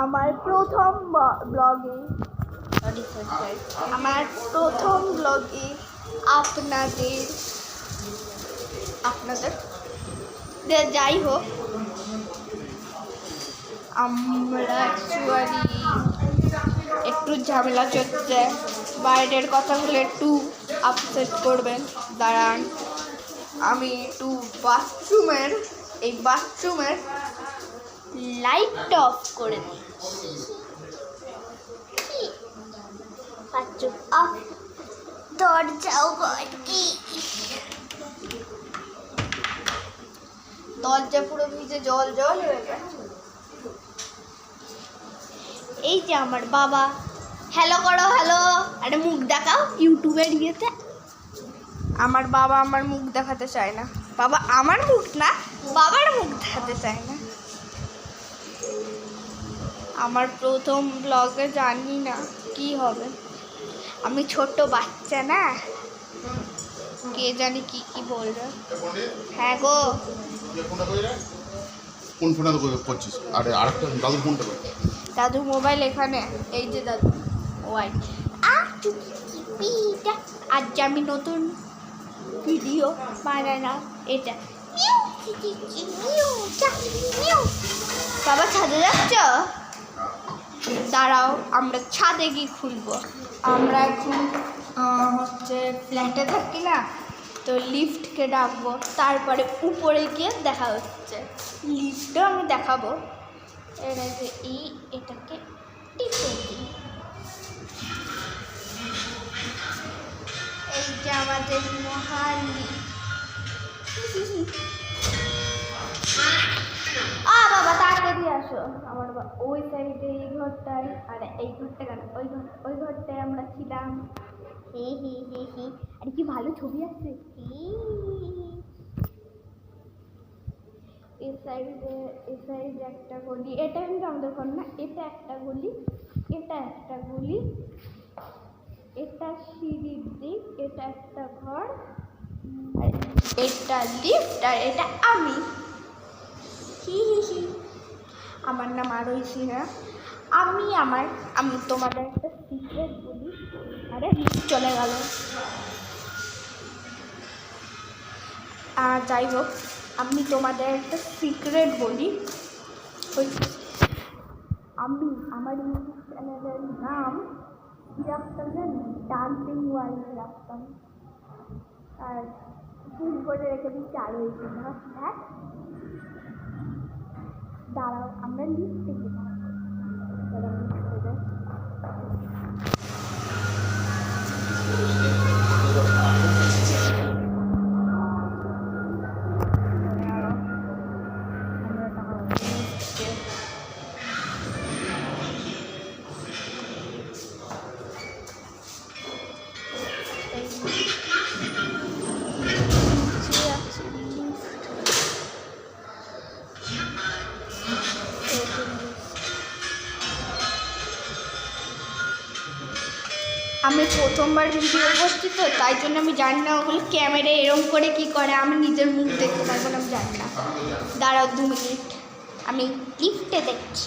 আমার প্রথম ব্লগে আপনাদের যাই হোক, আমরা অ্যাকচুয়ালি একটু ঝামেলা চলছে। বাইরের কথা বলে একটু আপসেট করবেন, দাঁড়ান আমি একটু বাথরুমের লাইটটা অফ করে দিই। দরজা পুরো ভিজে জল জল হয়ে গেছে। এই যে আমার বাবা, হ্যালো করো, হ্যালো, আরে মুখ দেখাও ইউটিউবের ইয়েতে। আমার বাবা আমার মুখ দেখাতে চায় না, বাবা আমার মুখ না, বাবার মুখ দেখাতে চায় না। আমার প্রথম ব্লগে জানি না কি হবে, আমি ছোট বাচ্চা না, কে জানি কি কি বলবে। হ্যাঁ গো, কোন ফোনটা করছিস? আরে আরেকটা দাদুর ফোনটা কর। দাদু মোবাইল এখানে, এই যে দাদু ওয়াই। আজ আমি নতুন ভিডিও বানালাম, এটা বাবা ছাদে যাচ্ছ? দাঁড়াও আমরা ছাদে গিয়ে খুলবো। আমরা এখন হচ্ছে ফ্ল্যাটে থাকি না, তো লিফটকে ডাকবো, তারপরে উপরে গিয়ে দেখা হচ্ছে। লিফটও আমি দেখাবো। এর আগে এটাকে টিপে দিই। এই যে আমাদের মহালি। বাবা তাড়াতাড়ি আসো। আমার ওই সাইডে এই ঘরটায়, আর এই ঘরটা কেন, ওই ঘরটায় আমরা ছিলাম। আর কি ভালো ছবি আছে। এই সাইডে একটা গলি, এটা কিন্তু আমাদের ঘর না, এটা একটা গলি, এটা একটা গলি, এটা সিঁড়ির দিক, এটা একটা ঘর, আর এটা লিফট, আর এটা আমি। আমার নাম আরোহী না। আমি তোমাদের একটা সিক্রেট বলি। আরে লিফট চলে গেল। যাই হোক, আমি তোমাদের একটা সিক্রেট বলি। আমার ইউটিউব চ্যানেলের নাম রাখতাম, ডান্সিং ওয়ার্ল্ড রাখতাম, আর ভুল করে রেখে দিচ্ছি আরোহী না। হ্যাঁ দাঁড়াও, আমরা লিফটে গেলাম। আমি প্রথমবার ভিডিও করছি তো, তাই জন্য আমি জানি না ওগুলো ক্যামেরায় এরম করে কি করে, আমি নিজের মুখ দেখতে পারবো না, আমি জানি না। দাঁড়াও 2 মিনিট, আমি লিফটে দেখছি।